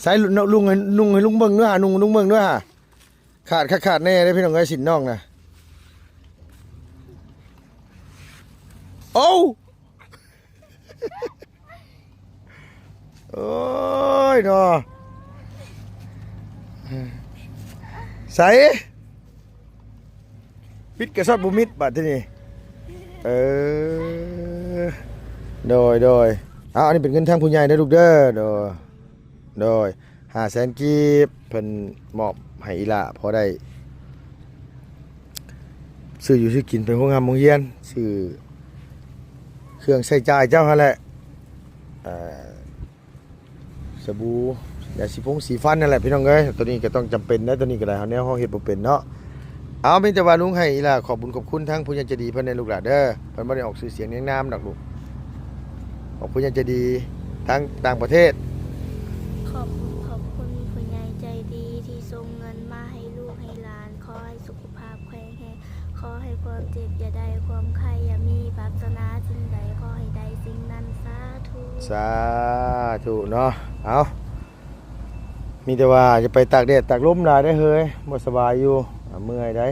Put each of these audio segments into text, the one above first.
ใส่ลุงให้ลุงเบิ่งด้วยฮะลุงเบิ่งด้วยฮะขาดแน่ได้พี่น้องเอ้ยสินน้องนะโอ้โอ้ยเนาะใส่ปิดกระสอบบุมิดบัดที่นี่โดยอันนี้เป็นเงินทางผู้ใหญ่นะลูกเด้อโดย500,000กีบเพิ่นมอบให้อีหล่าพอได้ซื้ออยู่ซื้อกินเป็นโรงงานโรงเรียนซื้อเครื่องใช้จ่ายเจ้าหั่นแหละสบู่ยาสีฟันนั่นแหละพี่น้องเอ้ยตัวนี้ก็ต้องจำเป็นนะตัวนี้ก็ได้เฮาแนวเฮาเฮ็ดบ่เป็นเนาะเอาเป็นแต่ว่าลุงให้อีหล่าขอบบุญขอบคุณทั้งผู้ใหญ่ใจดีเพิ่นในลูกหลานเด้อเพิ่นบ่ได้ออกชื่อเสียงเรียงนามดอกลูกขอบผู้ใหญ่ใจดีทั้งต่างประเทศขอบคุณผู้ใหญ่ใจดีที่ส่งเงินมาให้ลูกให้หลานขอให้สุขภาพแข็งแรงขอให้ความเจ็บอย่าได้ความไข้อย่ามีปรารถนาสิ่งใดขอให้ได้สิ่งนั้นสาธุเนาะเอามีแต่ว่าจะไปตากแดดตากลมได้เฮ้ยบ่สบายอยู่เมื่อยได้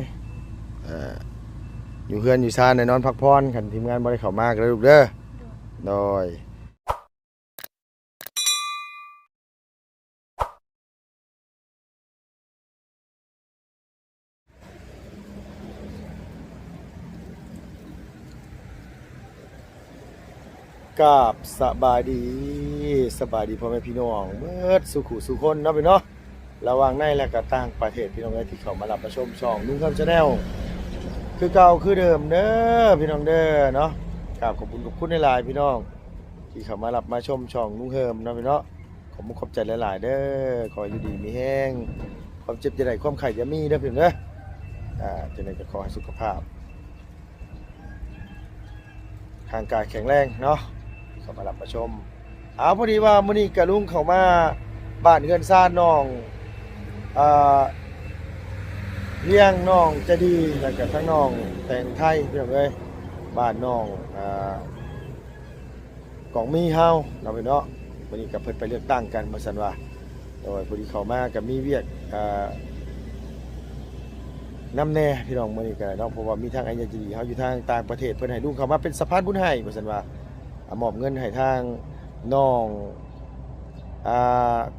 อยู่เฮือนอยู่ซ่านในนอนพักผ่อนคันทีมงานบ่ได้เข้ามาก็ลูกเด้อโดยกับสบายดีพ่อแม่พี่น้องเบิดสุขุสุคนเนาะพี่เนาะระหว่างในและก็ต่างประเทศพี่น้องที่เข้ามารับชมช่องลุงคำชาแนลคือเก่าคือเดิมเด้อพี่น้องเด้อเนาะกราบขอบคุณหลายๆพี่น้องที่เข้ามารับมาชมช่องลุงเฮิมเนาะพี่เนาะขอบใจหลายๆเด้อขออยู่ดีมีแห้งความเจ็บจะได้ความไข้จะมีเด้อพี่น้องเด้อจะได้ก็ขอให้สุขภาพร่างกายแข็งแรงเนาะเข้ามารับมาชมพอดีว่ามื้อนี้กะลุงเข้ามาบ้านเฮือนซ่านน้องเลี้ยงน้องจะดีแล้วก็ทั้งน้องแต่งไทยพี่น้องเอ้ยบ้านน้องกองมีเฮาเนาะพี่เนาะมื้อนี้ก็เพิ่นไปเลือกตั้งกันว่าซั่นว่าโดยพอดีเข้ามาก็มีเวียกนำแน่พี่น้องมื้อนี้ก็เนาะเพราะว่ามีทางอัญญาจีเฮาอยู่ทางต่างประเทศเพิ่นให้ลุงเข้ามาเป็นสะพานบุญให้ว่าซั่นว่ามอบเงินให้ทางน้อง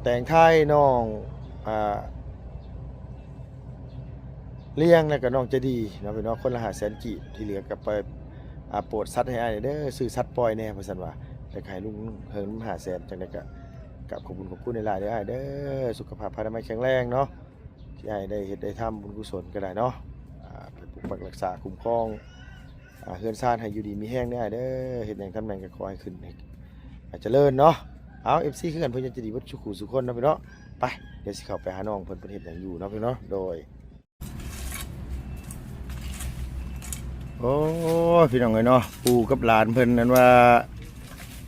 แต่งไทยน้องเลี้ยงแล้วก็น้องจะดีเนาะพี่น้องคนละ500,000กีบที่เหลือก็ไปโปรดสัตว์ให้อ้ายเด้อซื้อสัตว์ปล่อยแน่ว่าซั่นว่าแล้วก็ให้ลุงเฮิง500,000จังได๋ก็กับขอบคุณหลายๆเด้ออ้ายเด้อสุขภาพพลานามัยแข็งแรงเนาะที่อ้ายได้เฮ็ดได้ทำบุญกุศลก็ได้เนาะไปปกปักรักษาคุ้มครองเฮือนซ่านให้อยู่ดีมีแห้งได้อ้ายเด้อเฮ็ดหยังทำหยังก็ขอให้ขึ้นให้เจริญเนาะเอา FC คือกันเพิ่นจะดีวัดสุขุสุคนเนาะพี่เนาะไปเดี๋ยวสิเข้าไปหาน้องเพิ่นเฮ็ดหยังอยู่เนาะพี่เนาะโดยโอ้พี่น้องเอ้ยเนาะปู่กับหลานเพิ่นนั้นว่า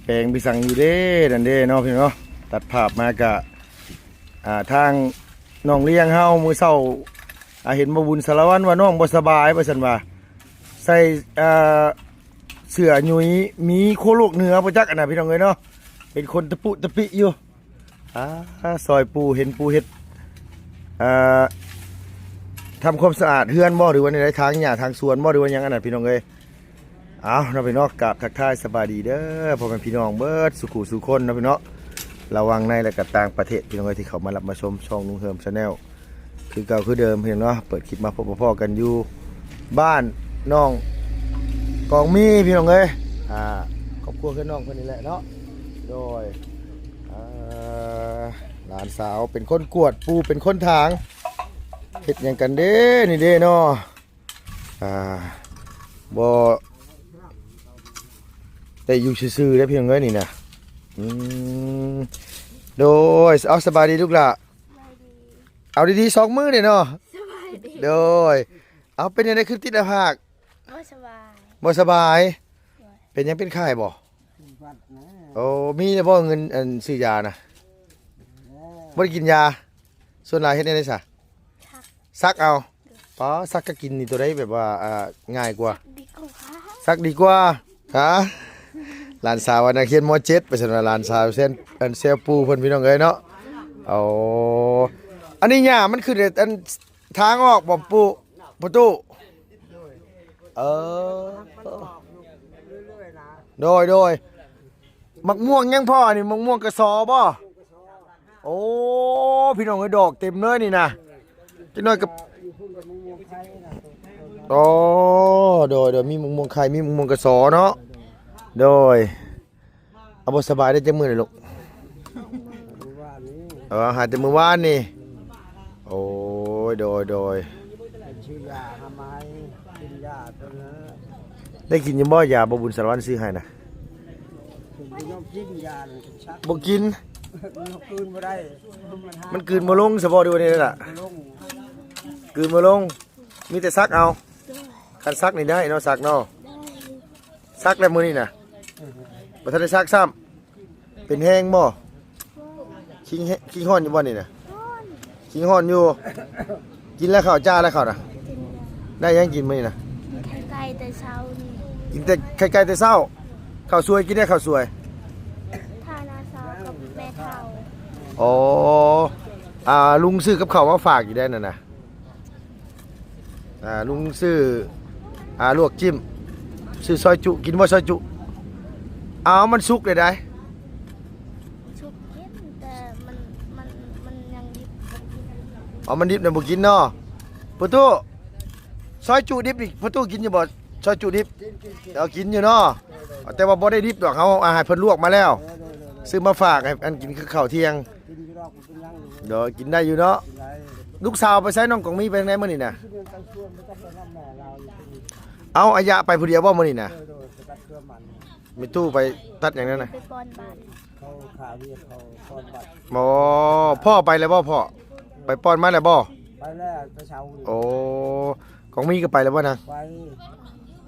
แปลงไปสั่งอยู่เด้นั่นเด้เนาะพี่เนาะตัดภาพมากะทางน้องเลี้ยงเฮามื้อเช้าเห็นบ่บุญสารวัตรว่าน้องบ่สบายว่าซั่นว่าใส่เสื้อหยุยมีโคโลกเหนือบ่จักอันน่ะพี่น้องเอ้ยเนาะเป็นคนตะปุตะปิอยู่ซอยปูเห็นปูเฮ็ดทำความสะอาดเฮือนบ่หรือว่าในทางหญ้าทางสวนบ่หรือว่าหยังอันนั้นพี่น้องเอ้ยเอาเนาะพี่น้องกราบทักทายสบายดีเด้อพ่อแม่พี่น้องเบิดสุขุสุคนเนาะพี่น้องระวังในและก็ต่างประเทศพี่น้องเอ้ยที่เขามารับมาชมช่องลุงเฮิมชาแนลคือเก่าคือเดิมพี่น้องเนาะเปิดคลิปมาพบพ่อกันอยู่บ้านน้องกองมีพี่น้องเอ้ยครอบครัวคือน้องคนนี้แหละเนาะโดยหลานสาวเป็นคนกวดปูเป็นคนถางเฮ็ดหยังกันเด้นี่เด้เนาะบ่ได้อยู่ซื่อๆได้เพียงเอ้ยนี่นะโดยเอาสบายดีลูกล่ะเอาดีๆ2 มื้อเด้เนาะโดยเอาเป็นยังไงขึ้นติดอาภากบ่สบายเป็นยังเป็นไข้บ่โอ้มีแต่บ่เงินซื้อยานะบ่ได้กินยาส่วนหลายเฮ็ดได้ซะซักเอาป๋อซักก็กินนี่ตัวใดแบบว่าง่ายกว่าซักดีกว่าฮะหลานสาวนักเรียนม.7ไปซั่นว่าหลานสาวเซลปูเพิ่นพี่น้องเอ้ยเนาะ เอาอันนี้หญ้ามันคืออันทางออกบ่ปูประตูเออโดยมักม่วงยังพ่อนี่มักม่วงกระสอบ่โอ้พี่น้องไอ้ดอกเต็มเลยนี่นะจังน้อยกับโอ้โดยมีมักม่วงไข่มีมักม่วงกระสอเนาะโดยเอาบ่สบายได้จังมื้อนี่ลูกหาแต่มื้อวานนี่โอ้ยโดยชื่อยาทำไมกินยาตัวนั้น ได้กินยังบ่ยาบ่บุญสารวัตรซื้อให้นะ ผมไม่ต้องกินยาเลยชัก บ่กิน มันคืนไม่ได้ มันกลืนบ่ลงซะบ่ดูนี่ล่ะ ลง กลืนบ่ลงมีแต่ซักเอาคันซักนี่ได้เนาะซักเนาะซักแล้วมื้อนี้น่ะบ่ทันได้ซักซ้ำเป็นแห้งบ่คิงฮ้อนอยู่บ่นี่น่ะคิงฮ้อนอยู่กินแล้วข้าวจ้าแล้วข้าวน่ะได้ยังกินมื้อนี้น่ะ ไก่แต่เช้านี่ กินแต่ไก่แต่เช้าข้าวสวยกินได้ข้าวสวย ทานาเช้ากับแม่เฒ่า อ๋อลุงซื้อกับข้าวมาฝากอยู่ได้นั่นน่ะลุงซื้อลวกจิ้มซื้อซอยจุกินบ่ซอยจุมันสุกเลยได้ ชุบกินแต่มันยังดิบ มันดิบน่ะบ่กินเนาะประตูซอยจุดิบนี่ประตูกินอยู่บ่ซอยจุดิบเอากินอยู่เนาะแต่ว่าบ่ได้ดิบดอกเฮาอาหารเพิ่นลวกมาแล้ว ซื้อมาฝากให้อันกินคือข้าวเที่ยง กินรอกเป็นยัง เดี๋ยวกินได้อยู่เนาะ ไร ลูกสาวไปใช้น้องกองมีไปไหนมื้อนี้น่ะ ที่เดินไปช่วงไม่ต้องไปรับแม่เราอยู่ที่นี่ เอาอายะไปผู้เดียวบ่มื้อนี้น่ะ โดยไปตัดเครื่องมัน มีตู้ไปตัดอย่างนั้นน่ะ ไปป้อนบาตร เขาขาเรียกเขาตอนบัตร อ๋อพ่อไปแล้วบ่พ่อไปป้อนมาแล้วบ่ ไปแล้วไปเช้า โอ้ของมีก็ไปแล้วบ่นาง ไป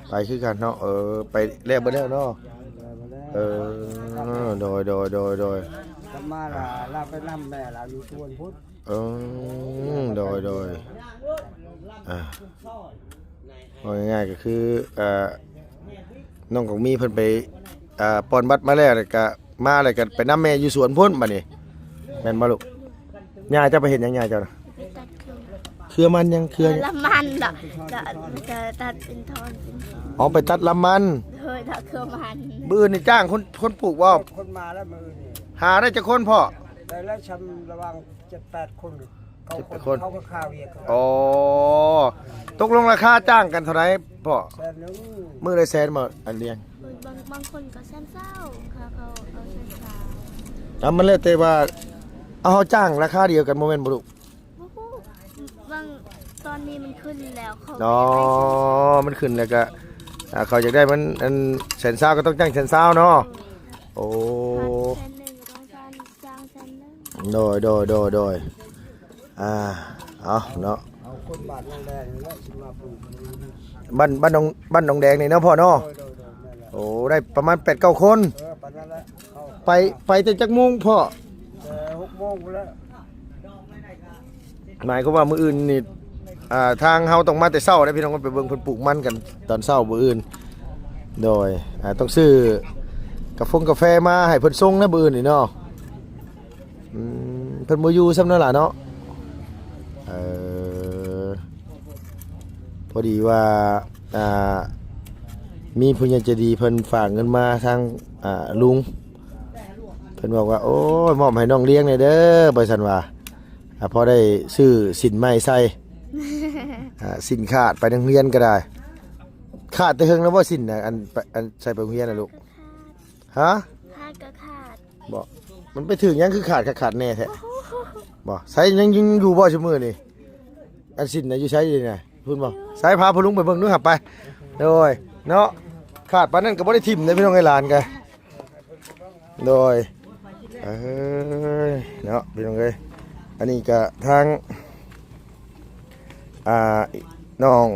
ไปคือกันเนาะไปแลกบ่แล้วเนาะโดย กลับมาเราไปนำแม่เราอยู่ชวนพุทธ โดยเอาง่ายๆก็คือน้องของมีเพิ่นไปป้อนบัตรมาแล้วก็มาแล้วก็ไปนำแม่อยู่สวนพุ่นบัดนี้แม่นบ่ลูกย่าเจ้าไปเฮ็ดหยังย่าเจ้าน่ะ ไปตัดเครื่อง เครือมันยังเครือ ละมันล่ะจะตัดเป็นทอนเป็นทอน อ๋อไปตัดลำมัน เฮ้ยตัดเครื่องมัน มื้อนี่จ้างคนปลูกว่า คนมาแล้วมือนี่ หาได้จักคนพ่อ แต่แล้วชำระวัง7-8 คนเขา 7-8 คน เขาก็ข่าวเวียก อ๋อตกลงราคาจ้างกันเท่าไหร่พ่อ แสนนึง มื้อละแสนบ่อันเลี้ยง บางคนก็แซมเศร้าค่ะเขาแซมเศร้า มันแล้วแต่ว่าเอาเขาจ้างราคาเดียวกันบ่แม่นบ่ลูก บางตอนนี้มันขึ้นแล้วเขา อ๋อมันขึ้นแล้วก็เขาอยากได้มันอันแสนเศร้าก็ต้องจ้างแสนเศร้าเนาะโอ้ แสนหนึ่งต้องจ้างแสนหนึ่ง โดยเอาเนาะ เอาคนบาดแรงๆแล้วสิมาปลูก บ้านหนองแดงนี่เนาะพ่อเนาะ โดยนั่นแหละ โอ้ได้ประมาณ 8-9 คน ปานนั้นแหละเข้า ไปแต่จักโมงพ่อ แต่6 โมงแล้ว หมายความว่ามื้ออื่นนี่ทางเฮาต้องมาแต่เช้าได้พี่น้องไปเบิ่งเพิ่นปลูกมันกันตอนเช้ามื้ออื่นโดยต้องซื้อกาแฟมาให้เพิ่นส่งนะมื้ออื่นนี่เนาะเพิ่นบ่อยู่ซ้ำนั่นล่ะเนาะพอดีว่ามีผู้ใหญ่ใจดีเพิ่นฝากเงินมาทางลุงเพิ่นบอกว่าโอ้ยมอบให้น้องเลี้ยงหน่อยเด้อบ่ซั่นว่าพอได้ซื้อสินใหม่ใส่ สินขาดไปโรงเรียนก็ได้ขาดแต่เฮิงแล้วบ่สินน่ะอันใส่ไปโรงเรียนน่ะลูกฮะ ขาดก็ขาด บ่มันไปถึงยังคือขาดแน่แท้บ่ใส่ยังอยู่บ่ซุมื้อนี่อันสินน่ะอยู่ใช้อยู่นี่พูดบ่ใส่พาพ่อลุงไปเบิ่งดูครับไปโดยเนาะขาดปานนั้นก็บ่ได้ทิ่มเลยพี่น้องไอ้หลานกันโดยเนาะพี่น้องเอ้ยอันนี้ก็ทางน้อง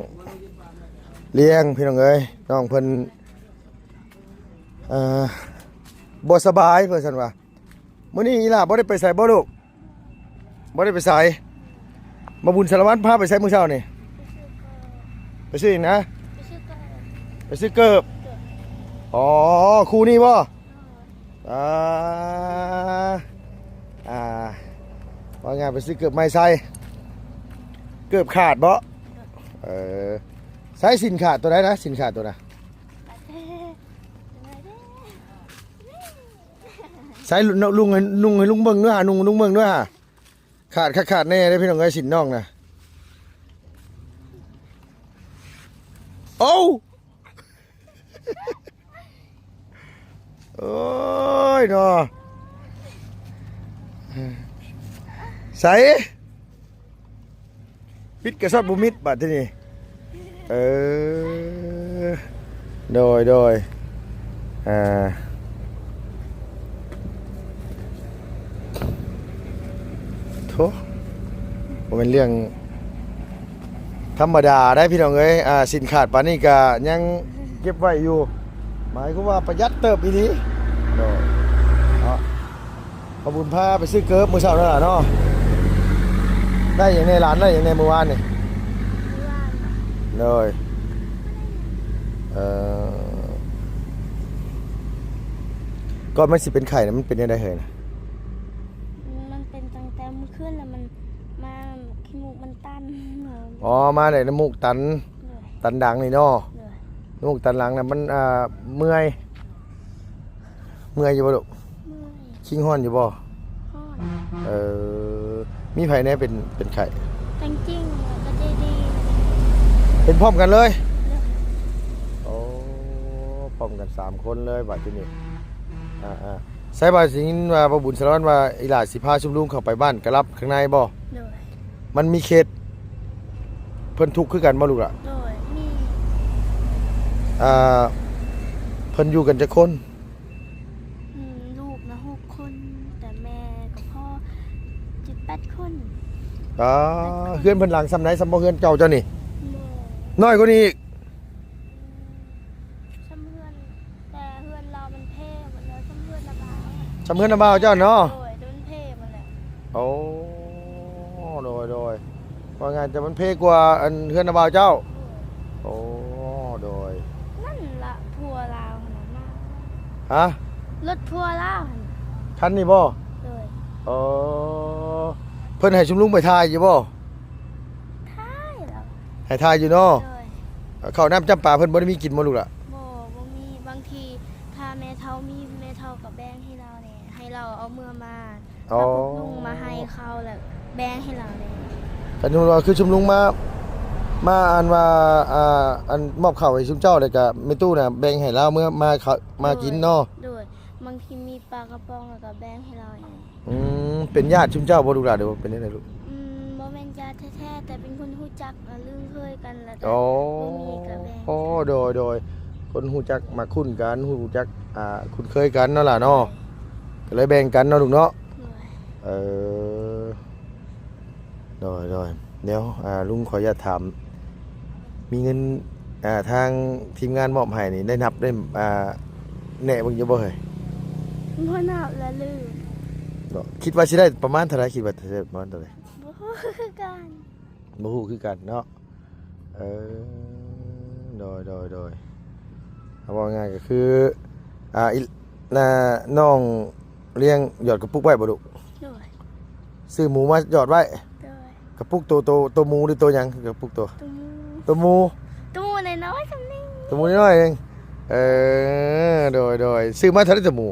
เลี้ยงพี่น้องเอ้ยน้องเพิ่นบ่สบายเพิ่นซั่นว่ามื้อนี้อีหล่าบ่ได้ไปไสบ่ลูกบ่ได้ไปไสมาบุญสารวัตรพาไปไสมื้อเช้านี่ไปซื้ออีกนะ ไปชื่อเกิด ไปซื้อเกิบอ๋อครูนี่บ่ ว่างานไปซื้อเกือบไม้ใส่เกือบขาดบ่เออใส่สินขาดตัวไหนนะสินขาดตัวน่ะใส่ลุงให้ลุงเบิ่งด้วยหาลุงเบิ่งด้วยหาขาดแน่ได้พี่น้องเอ้ยสินน้องน่ะโอ้โอ้ยเนาะใส่ปิดกระสอบบุมิดบัดที่นี่โดยโถมันเป็นเรื่องธรรมดาได้พี่น้องเอ้ยสินขาดปานนี้ก็ยังเก็บไว้อยู่หมายความว่าประหยัดเติบอีนี้โดยขอบคุณพาไปซื้อเกิร์ฟมื้อเช้านั่นล่ะเนาะได้อย่างในร้านได้อย่างในเมื่อวานนี่เลยก่อนมันสิเป็นไข่นะมันเป็นยังไงเหรอนะ มันเป็นตั้งแต่เมื่อคืนแล้วมันมาขี้มูกมันตัน อ๋อมาได้น้ำมูกตันดังนี่เนาะ เลย น้ำมูกตันหลังน่ะมันเมื่อยอยู่บ่ลูก เมื่อย ชิงฮ้อนอยู่บ่ ห้อน มีไผแน่เป็นไข่ แต่จริงๆก็ดี เป็นพร้อมกันเลยโอ้พร้อมกัน3คนเลยบัดทีนี้ใส่บาสิงว่าบ่บุญสารวัตรว่าอีหลาสิพาชุมลุงเข้าไปบ้านกะรับข้างในบ่ ๆเลย มันมีเขตเพิ่นทุกข์คือกันบ่ลูกล่ะ เลยมี เพิ่นอยู่กันจักคน ลูกนะ6 คนแต่แม่กับพ่อ7-8 คน เฮือนเพิ่นหลังซำไหนซำบ่เฮือนเก่าเจ้านี่ โม่ น้อยกว่านี้อีก ซ้ำเพื่อนแต่เพื่อนเรามันเพ่หมดเลยซ้ำเพื่อนระบาย ซำเฮือนนำบ่าวเจ้าเนาะ โดยโดนเพ่หมดเลย โอ้โดยว่าไงจะมันเพกว่าอันเฮือนนำบ่าวเจ้าโอ้โดย นั่นละพัวลาวขนาดมาก ฮะ รถพัวลาวหั่น คันนี้บ่ เลย เพิ่นให้ชุมลุงไปทายอยู่บ่ ท้ายแล้ว ให้ทายอยู่เนาะ เลย ข้าวน้ำจำปาเพิ่นบ่ได้มีกินบ่ลูกล่ะ บ่มีบางทีถ้าแม่เฒ่ามีแม่เฒ่ากับแบ่งให้เราเนี่ยให้เราเอามือมาแล้วพวกลุงมาให้เขาแล้วแบ่งให้เราเนี่ย กันอยู่ว่าคือชุมลุงมาอันว่าอันมอบข้าวให้ชุมเจ้าแล้วก็แม่ตู้น่ะแบ่งให้เราเมื่อมากินเนาะ โดยบางทีมีปลากระป๋องแล้วก็แบ่งให้เราเนี่ย เป็นญาติชุมเจ้าบ่ลูกล่ะเดี๋ยวเป็นจังไดลูก บ่แม่นญาติแท้ๆแต่เป็นคนรู้จักลือเคยกันแล้วแต่ โอ้ บ่มีก็แบ่ง โอ้โดยคนฮู้จักมาคุ้นกันฮู้จักคุ้นเคยกันเนาะล่ะเนาะก็เลยแบ่งกันเนาะลูกเนาะ โดย โดยเดี๋ยวลุงขออนุญาตถามมีเงินทางทีมงานมอบให้นี่ได้นับได้แหน่เบิ่งอยู่บ่เฮ้ย บ่นับและลืม เนาะคิดว่าสิได้ประมาณเท่าไหร่คิดว่าสิได้ประมาณเท่าไหร่ บ่ฮู้คือกัน บ่ฮู้คือกันเนาะโดยเอาว่าง่ายก็คืออีน้องเลี้ยงหยอดกระปุกไว้บ่ลูก โดย ซื้อหมูมาหยอดไว้ โดย กระปุกตัวหมูหรือตัวหยังกระปุกตัว ตู้มู ตัวหมู ตู้น้อยๆซำนี้ ตัวหมูน้อยๆเองโดยซื้อมาเท่าไหร่ตัวหมู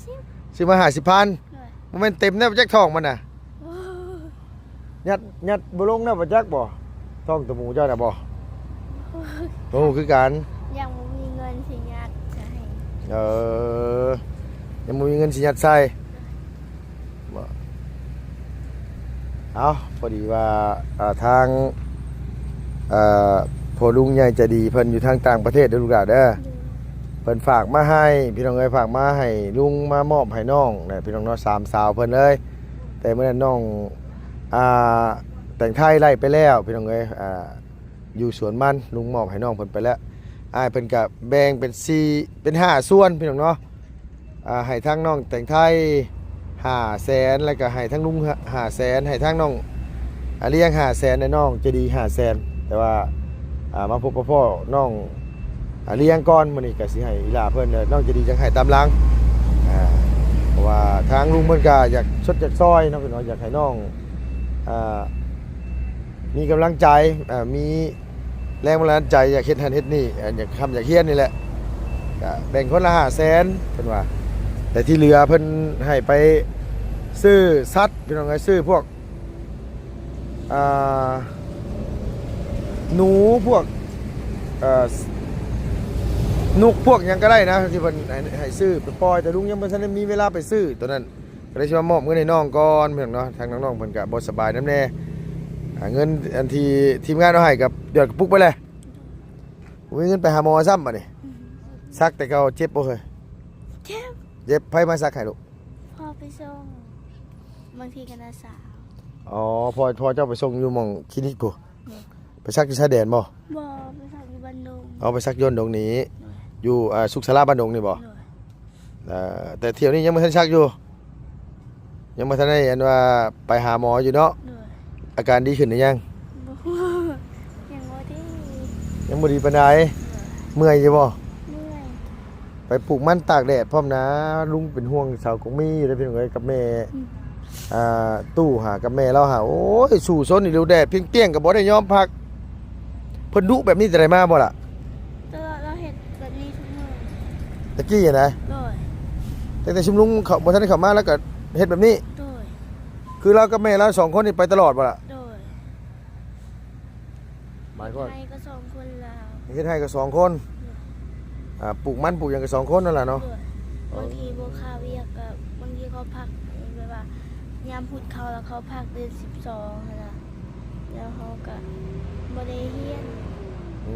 50 ซื้อมา50,000 โดย บ่แม่นเต็มแน่บ่จักท้องมันน่ะ โอ้ ยัดบ่ลงแน่บ่จักบ่ท้องตัวหมูเจ้าน่ะบ่โอ้คือกัน ยังบ่มีเงินสิญาติจะให้ ยังบ่มีเงินสิยัดใส่บ่เอาพอดีว่าทางพ่อลุงใหญ่ใจดีเพิ่นอยู่ทางต่างประเทศเด้อลูกหลานเด้อเพิ่นฝากมาให้พี่น้องเอ้ยฝากมาให้ลุงมามอบให้น้องนะพี่น้องเนาะ3สาวเพิ่นเลยแต่เมื่อนั้นน้องแต่งไทยไล่ไปแล้วพี่น้องเอ้ยอยู่สวนมันลุงมอบให้น้องเพิ่นไปแล้วเพิ่นก็แบ่งเป็น5ส่วนพี่น้องเนาะให้ทั้งน้องแต่งไทย500,000แล้วก็ให้ทั้งลุง500,000ให้ทั้งน้องเลี้ยง500,000ให้น้องจะดี500,000แต่ว่ามาพบกับพ่อน้องเลี้ยงก่อนมื้อนี้ก็สิให้อีหลาเพิ่นน้องจะดีจังให้ตามหลังเพราะว่าทางลุงเพิ่นก็อยากชดจากซอยเนาะพี่น้องอยากให้น้อง อ่ามีกำลังใจมีแรงบันดาลใจอยากเฮ็ดหันเฮ็ดนี่อยากทำอยากเฮียนนี่แหละก็แบ่งคนละ500,000เพิ่นว่าแต่ที่เหลือเพิ่นให้ไปซื้อสัตว์พี่น้องเอ้ยซื้อพวกหนูพวกนุกพวกหยังก็ได้นะที่เพิ่นให้ซื้อไปปล่อยแต่ลุงยังบ่ทันได้มีเวลาไปซื้อตัวนั้นก็เลยสิมามอบเงินให้น้องก่อนเพิ่นเนาะทางน้องๆเพิ่นก็บ่สบายนำแน่เงินอันที่ทีมงานเอาให้กับเดือนกระปุกไปเลยบ่มีเงินไปหาหมอซ้ำบัดนี้ซักแต่เก่าเจ็บบ่เคย เจ็บไผมาซักให้ลูก พ่อไปส่งบางทีก็น้าสาว อ๋อพอเจ้าไปส่งอยู่หม่องคลินิกกูไปซักอยู่ชายแดนบ่ บ่ไปสักอยู่บ้านดง เอาไปซักยนต์ตรงนี้อยู่สุขศาลาบ้านดงนี่บ่แต่เที่ยวนี้ยังบ่ทันซักอยู่ยังบ่ทันได้อันว่าไปหาหมออยู่เนาะอาการดีขึ้นหรือยัง บ่ยังบ่ได้ ยังบ่ดีปานใดเมื่อยอยู่บ่ เมื่อย ไปปลูกมันตากแดดพร้อมนะลุงเป็นห่วงสาวกงมีอยู่ได้พี่น้องเอ้ยกับแม่ตู้หากับแม่เราหาโอ้ยสู่ซนนี่ดูแดดเปรี้ยงๆก็บ่ได้ยอมพักเพิ่นดุแบบนี้แต่ใดมาบ่ล่ะ ตลอดเราเฮ็ดแบบนี้ทุกมื้อ ตะกี้อะนะ โดย แต่ชุมลุงเขาบ่ทันได้เข้ามาแล้วก็เฮ็ดแบบนี้ โดย คือเรากับแม่เรา2คนนี่ไปตลอดบ่ล่ะ โดย หมายความ ใครก็สองคนแล้ว เฮ็ดให้ก็2คนปลูกมันปลูกหยังก็2คนนั่นล่ะเนาะ โดยบางทีบ่ค่าเวียกกับบางทีเขาพักแบบว่ายามพุธเขาแล้วเขาพักเดือน12หั่นน่ะแล้วเขาก็บ่ได้เรียน อื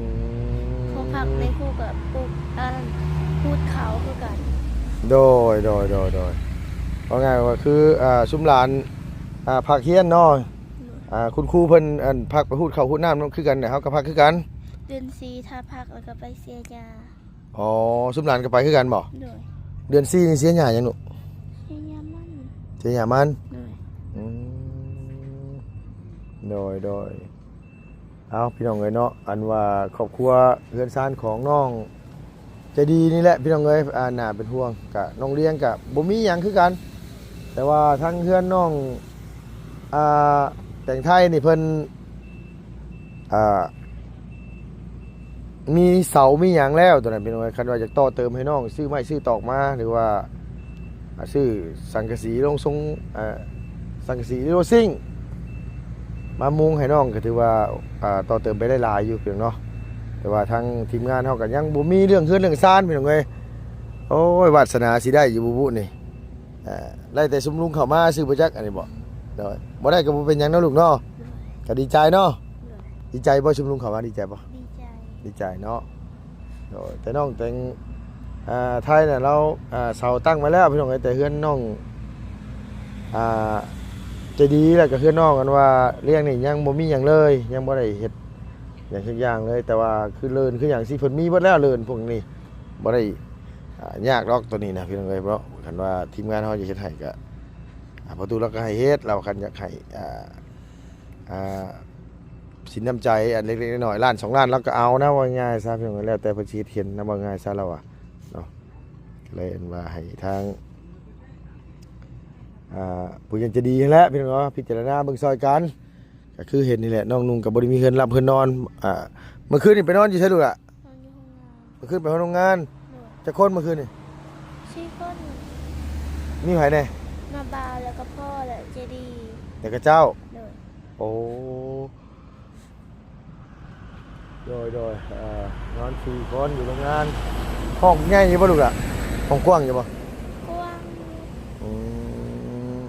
ม เขาพักในคู่กับปลูกพูดเขาคือกัน โดยว่าไงว่าคือชุมหลานภาคเฮียนเนาะคุณครูเพิ่นพักไปฮูดข้าวฮูดน้ำคือกันเนี่ยเฮาก็พักคือกัน เดือน4ถ้าพักแล้วก็ไปเสียยา อ๋อชุมหลานก็ไปคือกันบ่ โดย เดือน4นี่เสียหยังหยังลูก เสียยามัน เสียหยังมัน โดย อืมโดยเอาพี่น้องเอ้ยเนาะอันว่าครอบครัวเฮือนซ่านของน้องใจดีนี่แหละพี่น้องเอ้ยน่าเป็นห่วงกะน้องเลี้ยงกะบ่มีหยังคือกัน แต่ว่าทั้งเฮือนน้องแต่งไทยนี่เพิ่นมีเสามีหยังแล้วตัวนั้นพี่น้องเอ้ยคันว่าอยากต่อเติมให้น้องซื้อไม้ซื้อตอกมาหรือว่าซื้อสังกะสีลงทรงสังกะสีโรซิ่งมามุงให้น้องก็ถือว่าต่อเติมไปได้หลายอยู่เพียงเนาะแต่ว่าทางทีมงานเฮาก็ยังบ่มีเรื่องเฮือนเรื่องซ่านพี่น้องเอ้ยโอ้ยวาสนาสิได้อยู่บุนี่ไล่แต่ซุมลุงเข้ามาซื้อบ่จักอันนี้บ่เด้อบ่ได้ก็บ่เป็นหยังเนาะลูกเนาะก็ดีใจเนาะ โดย ดีใจบ่ซุมลุงเข้ามาดีใจบ่ ดีใจ ดีใจเนาะโดยแต่น้องแต่งไทยเนี่ยเราเสาตั้งมาแล้วพี่น้องเอ้ยแต่เฮือนน้องใจะดีแล้วก็เฮือนน้องกันว่าเรื่องนี่ยังบ่มีหยังเลยยังบ่ได้เฮ็ดอย่างทุกอย่างเลยแต่ว่าคือเลินคืออย่างที่เพิ่นมีเบิดแล้วเลินพวกนี้บ่ได้ยากหรอกตัวนี้นะพี่น้องเอ้ยเพราะคันว่าทีมงานเฮาจะเฮ็ดให้ก็ประตูเราก็ให้เฮ็ดเราคันอยากให้สินน้ำใจอันเล็กๆน้อยๆล้าน2ล้านเราก็เอานะว่าง่ายซะพี่น้องเอ้ยแล้วแต่เพิ่นสิเห็นนะว่าง่ายซะแล้วอ่ะเนาะเลยว่าให้ทางผู้ยังจะดีนั่นแหละพี่น้องเนาะพิจารณาเบิ่งซอยกันก็คือเห็นนี่แหละน้องนุ่งก็บ่ได้มีเฮือนรับเฮือนนอนเมื่อคืนนี่ไปนอนอยู่ไสลูกล่ะ นอนอยู่ห้องน้ำ เมื่อคืนไปห้องทำงาน โดย จะคนเมื่อคืนนี่ 4คน มีไผแน่ มาบาวแล้วก็พ่อและเจดี แต่กับเจ้า โดย โอ้โดยนอน4คนอยู่โรงงานห้องใหญ่อยู่บ่ลูกล่ะห้องกว้างอยู่บ่ กว้าง อืม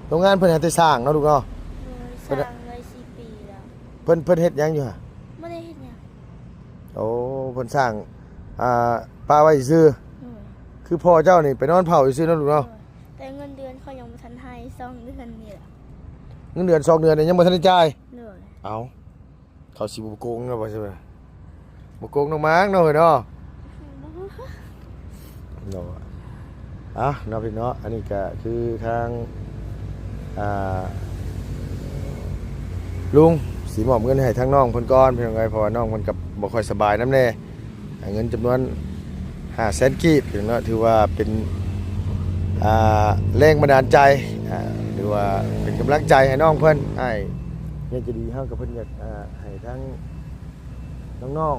โรงงานเพิ่นให้แต่สร้างเนาะลูกเนาะ โดยสร้างไว้4ปีแล้ว เพิ่นเฮ็ดหยังอยู่ฮะ ไม่ได้เฮ็ดหยัง โอ้เพิ่นสร้างป้าไว้ซื่อ โดย คือพ่อเจ้านี่ไปนอนเผาซื่อเนาะลูกเนาะ แต่เงินเดือนเขายังบ่ทันให้2เดือนนี่แหละ เงินเดือน2เดือนนี่ยังบ่ทันได้จ่าย โดย เอาเขาสิบ่โกงเนาะบ่ใช่บ่บ่โกงน้องม้างเนาะเฮ้ยเนาะเนาะเนาะพี่เนาะอันนี้ก็คือทางลุงสิมอบเงินให้ทางน้องเพิ่นก่อนเพิ่นว่าเพราะว่าน้องเพิ่นก็บ่ค่อยสบายนำแน่เงินจำนวน500,000กีบพี่เนาะถือว่าเป็นแรงบันดาลใจหรือ ว่าเป็นกำลังใจให้น้องเพิ่นอ้ายเนี่ยจะดีเฮากับเพิ่นอยากให้ทั้งน้อง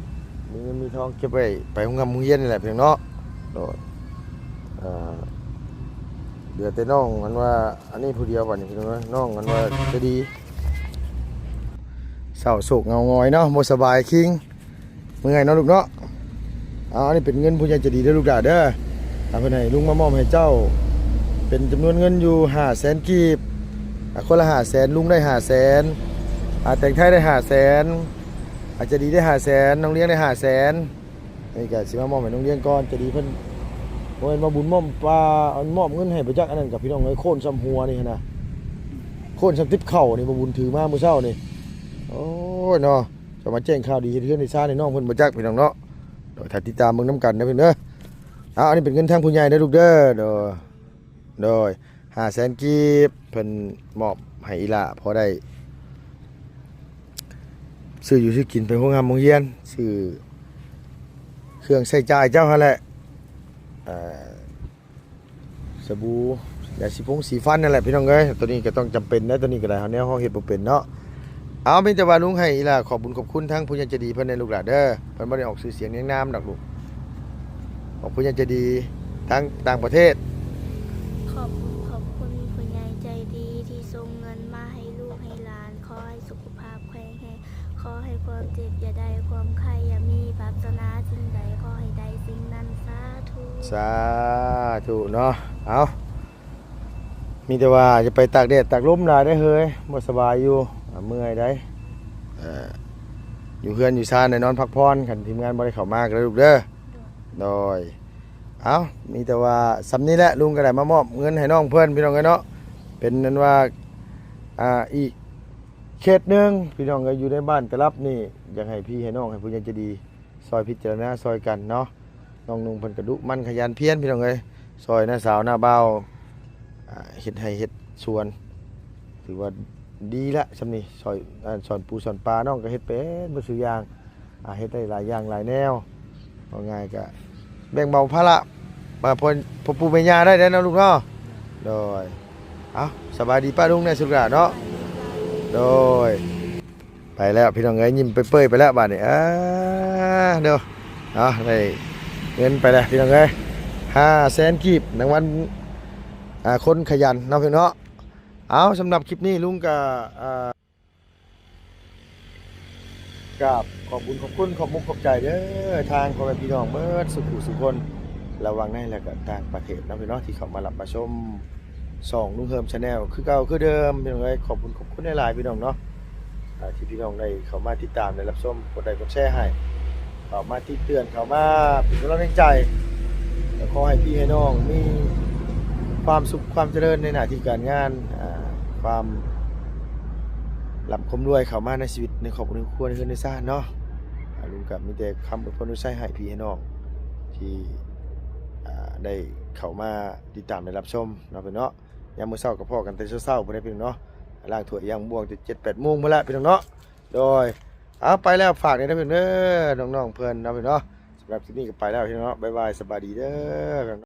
ๆมีเงินมีทองเก็บไว้ไปโรงเรียนนี่แหละเพียงเนาะโดดเดือแต่น้องมันว่าอันนี้ผู้เดียวบัดนี้พี่น้องน้องมันว่าจะดีเศร้าโศกเงางอยเนาะบ่สบายคิงเมื่อยเนาะลูกเนาะอันนี้เป็นเงินผู้ใหญ่ใจะดีเด้อลูกหลานเด้อเพิ่นให้ลุงมามอบให้เจ้าเป็นจำนวนเงินอยู่500,000กีบคนละ500,000ลุงได้500,000แต่งไทยได้500,000อาจจะดีได้500,000น้องเลี้ยงได้500,000นี่ก็สิมามอบให้น้องเลี้ยงก่อนจะดีเพิ่นโอ้ยมาบุญมอมปลาเอามอบเงินให้ไปจักอันนั้นกับพี่น้องเอ้ยโค่นซ้ำหัวนี่นะโค่นซ้ำติ๊บเข่านี่มาบุญถือมามื้อเช้านี่โอ้ยเนาะจะมาแจ้งข่าวดีให้เพื่อนในชาติในน้องเพิ่นบ่จักพี่น้องเนาะโดยถ้าติดตามเบิ่งนํกันนะเพิ่นเด้ออันนี้เป็นเงินทางผู้ใหญ่เด้อลูกเด้อโดย500,000กีบเพิ่นมอบให้อีหล่าพอได้ซื้ออยู่ซื้อกินไปโรงเรียนซื้อเครื่องใช้จ่ายเจ้าหั่นแหละสบู่ยาสีฟันนั่นแหละพี่น้องเอ้ยตัวนี้ก็ต้องจำเป็นนะตัวนี้ก็ได้เฮาแนวเฮาเฮ็ดบ่เป็นเนาะเอามีแต่ว่าลุงให้อีหล่าขอบบุญขอบคุณทั้งผู้ใหญ่ใจดีเพิ่นในลูกหลานเด้อเพิ่นบ่ได้ออกชื่อเสียงเรียงนามดอกลูกขอบผู้ใหญ่ใจดีทั้งต่างประเทศ ขอบคุณผู้ใหญ่ใจดีที่ส่งเงินมาให้ลูกให้หลานขอให้สุขภาพแข็งแรงขอให้ความเจ็บอย่าได้ความไข้อย่ามีปรารถนาสิ่งใดขอให้ได้สิ่งนั้นสาธุ สาธุเนาะเอามีแต่ว่าจะไปตากแดดตากลมหลายได้เฮ้ยบ่สบายอยู่เมื่อยได้อยู่เพื่อนอยู่ซ่านได้นอนพักผ่อนคันทีมงานบ่ได้เข้ามาก็ได้ลูกเด้อโดยเอามีแต่ว่าสำนี้แหละลุงก็ได้มามอบเงินให้น้องเพื่อนพี่น้องกันเนาะเป็นนั้นว่าอีกเขตหนึงพี่น้องก็อยู่ในบ้านกระลับนี่อยากให้พี่ให้น้องให้ผู้ใหญ่ใจดีซอยพิจารณาซอยกันเนาะน้องนุ่งเพิ่นกระดุมันขยันเพียรพี่น้องเอ้ยซอยหน้าสาวหน้าเบาเฮ็ดให้เฮ็ดสวนถือว่าดีละซำนี้ซอยสอนปูสอนปลาน้องก็เฮ็ดเป็นบ่ซุอย่างเฮ็ดได้หลายอย่างหลายแนวเอาง่ายก็แบ่งเบาภาระมาพ่อปู่แม่ย่าได้เด้อเนาะลูกเนาะโดยเอาสบายดีป้าลุงเนี่ยสุขเนาะโดยไปแล้วพี่น้องเอ้ยยิ้มเปื่อยๆไปแล้วบาดนี้เด้อได้เงินไปแล้วพี่น้องเอ้ย500,000กีบรางวัลคนขยันเนาะพี่เนาะเอาสำหรับคลิปนี้ลุงก็กับขอบคุณขอบใจเด้อทางพ่อแม่พี่น้องเบิดสุขุสุคนระวังในและก็ต่างประเทศเนาะพี่เนาะที่เขามารับมาชมลุงเฮิมชาแนลคือเก่าคือเดิมพี่น้องเอ้ยขอบคุณหลายๆพี่น้องเนาะที่พี่น้องได้เข้ามาติดตามได้รับชมกดไลค์กดแชร์ให้เข้ามาติดเตือนเข้ามาเป็นกำลังใจขอให้พี่ให้น้องมีความสุขความเจริญในหน้าที่การงานความหลับคมรวยเข้ามาในชีวิตในครอบครัวในเรือนในซ่านเนาะลุงกับมีแต่คำอวยพรอวยไส้ให้พี่ให้น้องที่ได้เข้ามาติดตามได้รับชมเนาะพี่เนาะยามมื้อเช้ากับพ่อกันแต่เช้าๆบ่ได้พี่น้องเนาะล้างถ้วยย่างบวงจะ 7-8 โมงพุ่นละพี่น้องเนาะโดยเอาไปแล้วฝากด้วยนะพี่เด้อน้องๆเพิ่นเนาะพี่เนาะสำหรับคลิปนี้ก็ไปแล้วพี่น้องเนาะบ๊ายบายสบายดีเด้อ